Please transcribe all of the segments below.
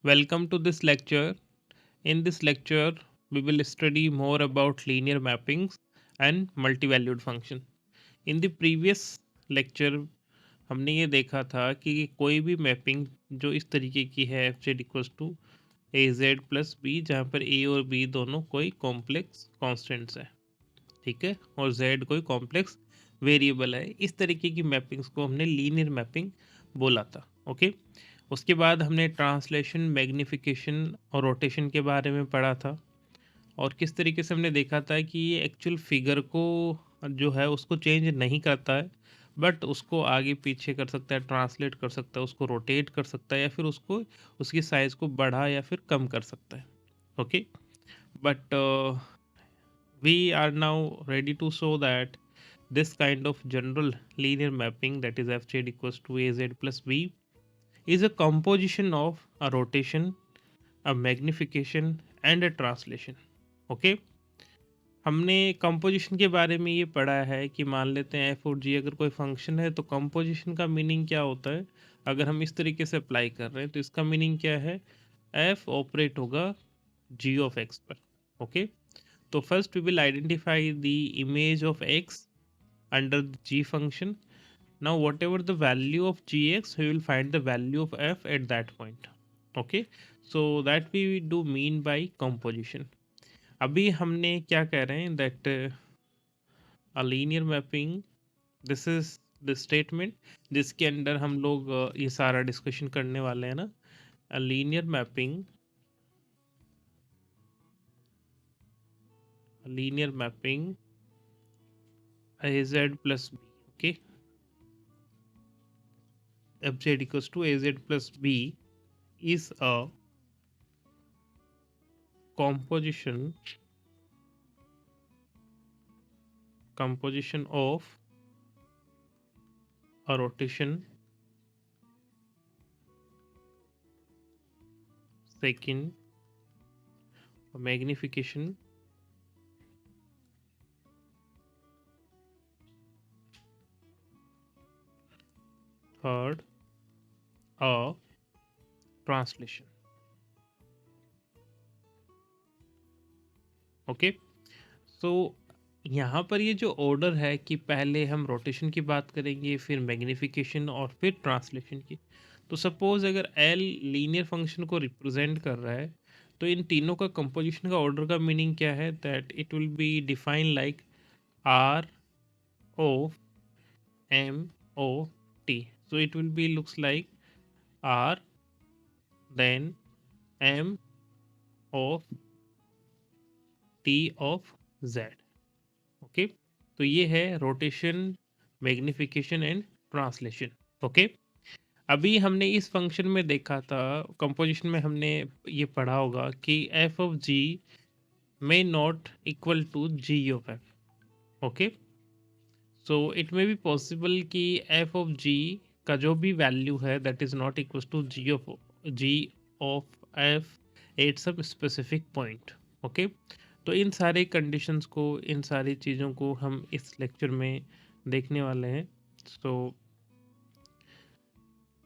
Welcome to this lecture. In this lecture, we will study more about linear mappings and multivalued function. In the previous lecture, हमने ये देखा था कि कोई भी मैपिंग जो इस तरीके की है f z equals to a z plus b, जहाँ पर ए और बी दोनों कोई कॉम्प्लेक्स कॉन्स्टेंट्स है, ठीक है, और जेड कोई कॉम्प्लेक्स वेरिएबल है। इस तरीके की मैपिंग्स को हमने लीनियर मैपिंग बोला था। ओके, उसके बाद हमने ट्रांसलेशन, मैग्निफिकेशन और रोटेशन के बारे में पढ़ा था, और किस तरीके से हमने देखा था कि ये एक्चुअल फिगर को जो है उसको चेंज नहीं करता है, बट उसको आगे पीछे कर सकता है, ट्रांसलेट कर सकता है, उसको रोटेट कर सकता है, या फिर उसको उसकी साइज़ को बढ़ा या फिर कम कर सकता है। Okay, but we are now ready to show that this kind of general linear mapping, that is fz equals to az plus b, is a composition of a rotation, a magnification and a translation. Okay, हमने composition के बारे में ये पढ़ा है कि मान लेते हैं एफ और जी अगर कोई फंक्शन है तो कंपोजिशन का मीनिंग क्या होता है। अगर हम इस तरीके से अप्लाई कर रहे हैं तो इसका मीनिंग क्या है, एफ ऑपरेट होगा जी ऑफ एक्स पर। ओके, तो first we will identify the image of x under the g function. Now whatever the value of gx, we will find the value of f at that point. Okay, so that we do mean by composition. अभी हमने क्या कह रहे हैं, that a linear mapping, this is the statement जिसके अंदर हम लोग ये सारा डिस्कशन करने वाले हैं ना। a linear mapping, az plus b, okay, fz equals to az plus b is a composition of a rotation, second a magnification, third a translation. Okay, so यहाँ पर ये जो ऑर्डर है कि पहले हम रोटेशन की बात करेंगे, फिर मैग्निफिकेशन और फिर ट्रांसलेशन की। तो सपोज अगर एल लीनियर फंक्शन को रिप्रेजेंट कर रहा है तो इन तीनों का कंपोजिशन का ऑर्डर का मीनिंग क्या है, that it will be define like R O M O T. So it will be looks like R, then M of T of Z. Okay, तो ये है rotation, magnification and translation. Okay, अभी हमने इस function में देखा था, composition में हमने ये पढ़ा होगा कि f of g may not equal to g of f. Okay, so it may be possible कि एफ ऑफ जी का जो भी वैल्यू है that is not equal to g of f at some specific point. Okay, तो इन सारे conditions को, इन सारी चीज़ों को हम इस लेक्चर में देखने वाले हैं। सो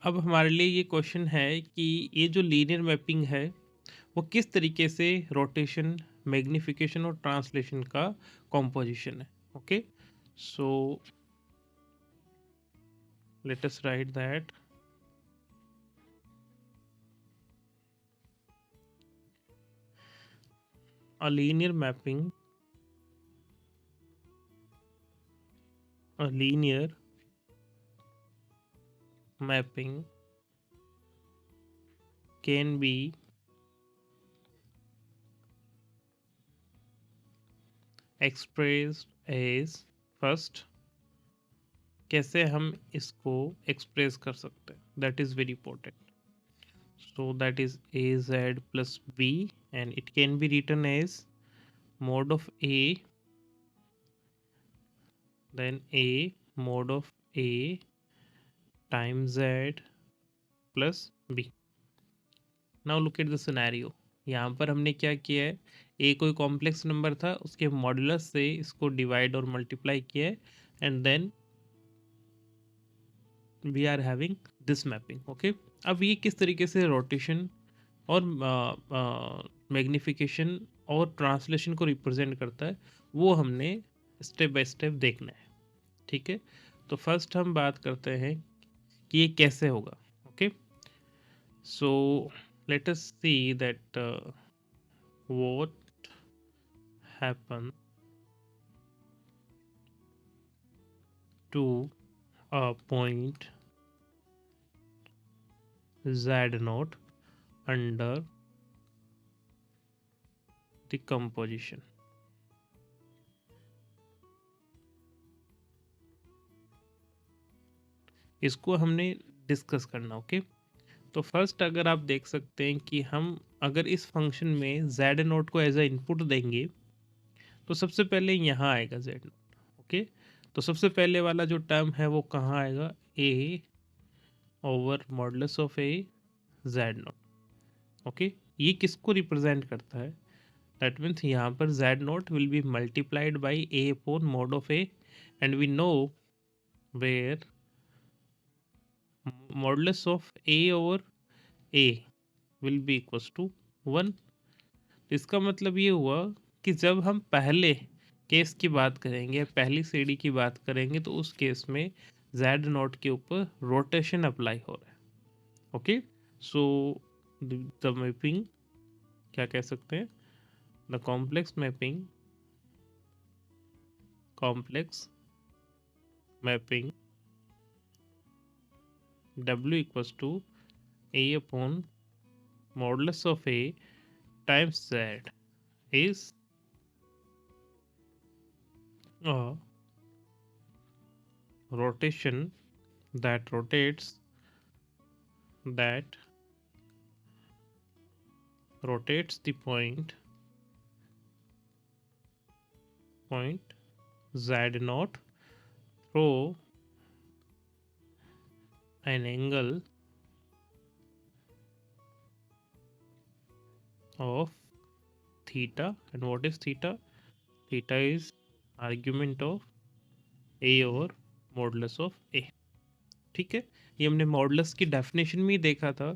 अब हमारे लिए ये क्वेश्चन है कि ये जो लीनियर मैपिंग है वो किस तरीके से रोटेशन, मैग्निफिकेशन और ट्रांसलेशन का कॉम्पोजिशन है। Okay, so let us write that a linear mapping can be expressed as, first कैसे हम इसको एक्सप्रेस कर सकते हैं, that is very important. So that is az plus b, and it can be written as mod of a, then a mod of a times z plus b. Now look at the scenario. यहाँ पर हमने क्या किया है, a कोई complex number था, उसके modulus से इसको डिवाइड और मल्टीप्लाई किया है, and then we are having this mapping. Okay, अब ये किस तरीके से रोटेशन और मैग्निफिकेशन और ट्रांसलेशन को रिप्रेजेंट करता है, वो हमने स्टेप बाय स्टेप देखना है। ठीक है, तो फर्स्ट हम बात करते हैं कि ये कैसे होगा। Okay, so let us see that what happen to a point z naught under the composition. इसको हमने डिस्कस करना। ओके, तो फर्स्ट अगर आप देख सकते हैं कि हम अगर इस फंक्शन में z नोट को एज अ इनपुट देंगे तो सबसे पहले यहाँ आएगा z नोट। ओके, तो सबसे पहले वाला जो टर्म है वो कहाँ आएगा, a over modulus of a z naught. Okay, ये किसको रिप्रेजेंट करता है, दैट मीन्स यहाँ पर z naught will be multiplied by a upon mod of a, and we know where modulus of a over a will be equals to 1। इसका मतलब ये हुआ कि जब हम पहले केस की बात करेंगे, पहली सीढ़ी की बात करेंगे, तो उस केस में z नोट के ऊपर रोटेशन अप्लाई हो रहा है। ओके, सो द मैपिंग क्या कह सकते हैं, the complex mapping w equals to a upon modulus of a times z is a rotation that rotates the point z naught through an angle of theta. And what is theta? Theta is argument of a over modulus of a। ठीक है, ये हमने modulus की definition में ही देखा था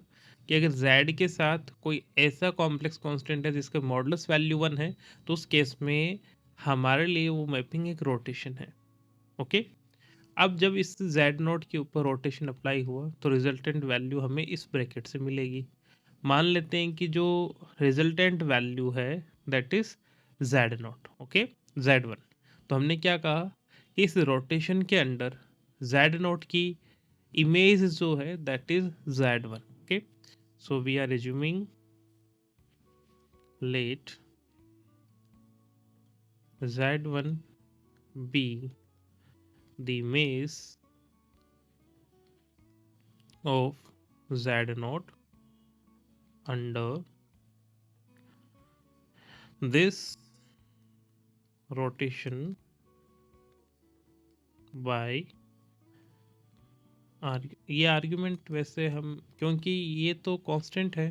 कि अगर z के साथ कोई ऐसा कॉम्प्लेक्स कांस्टेंट है जिसका मॉडुलस वैल्यू 1 है, तो उस केस में हमारे लिए वो मैपिंग एक रोटेशन है। ओके, अब जब इस z नोट के ऊपर रोटेशन अप्लाई हुआ तो रिजल्टेंट वैल्यू हमें इस ब्रैकेट से मिलेगी। मान लेते हैं कि जो रिजल्टेंट वैल्यू है that is z naught. Okay, z1। तो हमने क्या कहा कि इस रोटेशन के अंडर z नोट की इमेज जो है that is z1। Okay, so we are assuming let z1 be the image of z naught under this rotation by ये आर्ग्यूमेंट वैसे हम, क्योंकि ये तो कांस्टेंट है,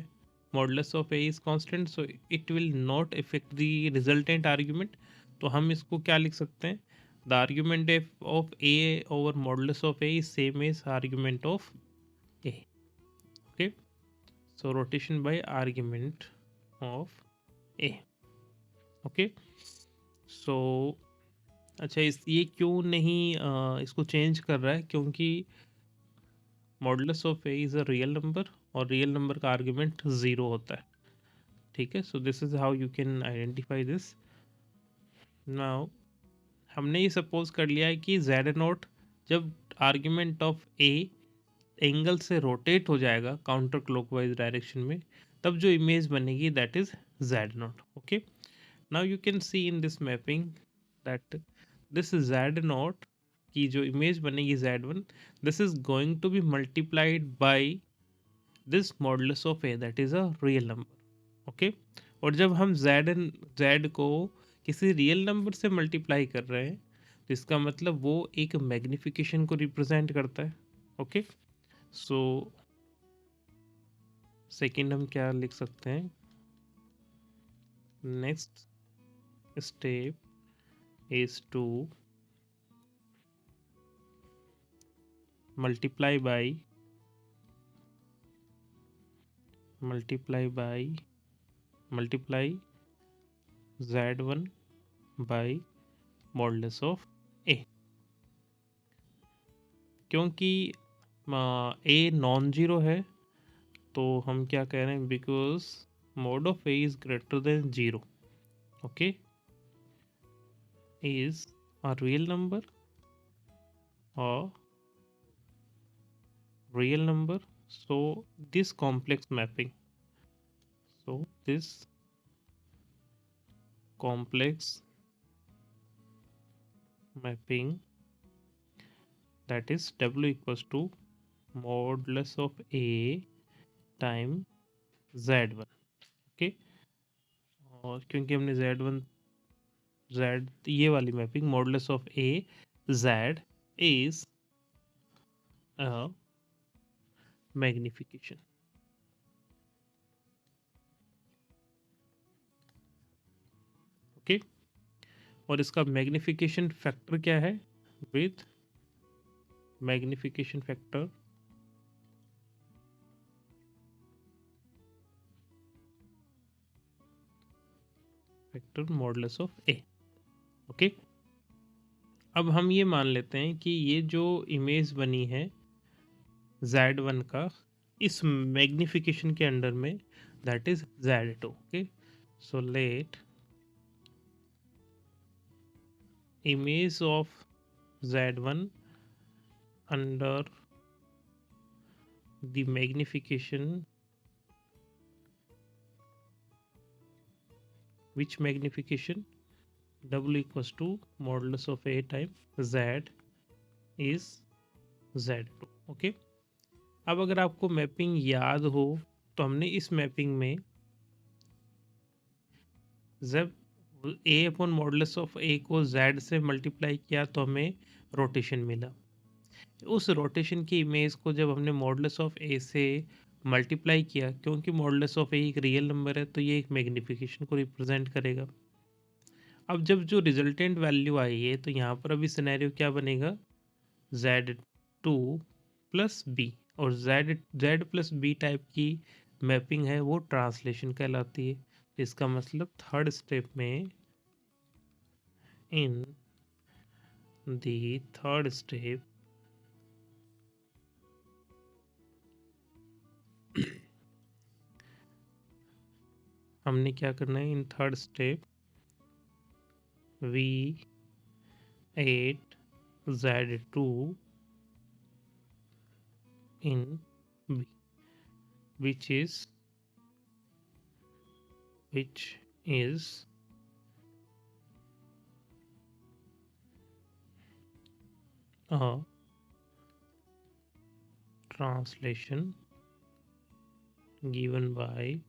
modulus of a is constant, so it will not effect the resultant argument. तो हम इसको क्या लिख सकते हैं, the argument of a over modulus of a is same as argument of a. Okay, so rotation by argument of a. Okay, so अच्छा, ये क्यों नहीं इसको चेंज कर रहा है, क्योंकि modulus of A is a real number और रियल नंबर का आर्ग्यूमेंट ज़ीरो होता है। ठीक है, so this is how you can identify this. Now हमने ये सपोज कर लिया है कि जेड नोट जब आर्ग्यूमेंट ऑफ ए एंगल से रोटेट हो जाएगा काउंटर क्लॉकवाइज डायरेक्शन में, तब जो इमेज बनेगी that is z naught. Okay, now you can see in this mapping that this z naught की जो इमेज बनेगी z1, this is going to be multiplied by this modulus of a that is a real number. Okay, और जब हम z को किसी real number से multiply कर रहे हैं तो इसका मतलब वो एक मैग्निफिकेशन को रिप्रेजेंट करता है। ओके, सो सेकेंड हम क्या लिख सकते हैं, next step is to multiply by multiply z1 by modulus of a, क्योंकि a नॉन जीरो है तो हम क्या कह रहे हैं, because mod of a is greater than 0, okay, is a real number or real number. So this complex mapping, that is w equals to modulus of a time z1, okay. और क्योंकि हमने z ये वाली mapping modulus of a z is a magnification, okay. और इसका magnification factor क्या है, with magnification factor modulus of a, okay. अब हम ये मान लेते हैं कि ये जो इमेज बनी है z1 का इस मैग्निफिकेशन के अंडर में, that is z2, okay. So late image of z1 under the magnification, which magnification, w equals to modulus of a times z is z2, okay. अब अगर आपको मैपिंग याद हो तो हमने इस मैपिंग में जब a upon modulus of a को z से मल्टीप्लाई किया तो हमें रोटेशन मिला। उस रोटेशन की इमेज को जब हमने मॉडुलस ऑफ a से मल्टीप्लाई किया, क्योंकि मॉडुलस ऑफ a एक रियल नंबर है तो ये एक मैग्निफिकेशन को रिप्रेजेंट करेगा। अब जब जो रिजल्टेंट वैल्यू आई है तो यहाँ पर अभी सिनेरियो क्या बनेगा, z2 प्लस बी, और z प्लस बी टाइप की मैपिंग है वो ट्रांसलेशन कहलाती है। इसका मतलब थर्ड स्टेप में, इन द थर्ड स्टेप हमने क्या करना है, in third step v8 z2 in b, which is a translation given by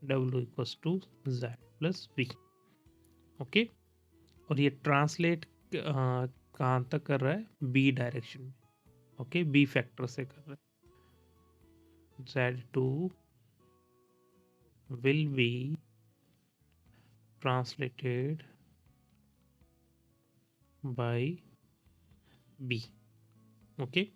w equals to z plus b, okay. और ये ट्रांसलेट कहाँ तक कर रहा है, बी डायरेक्शन में, ओके, बी फैक्टर से कर रहा है। z2 will be translated by b, okay।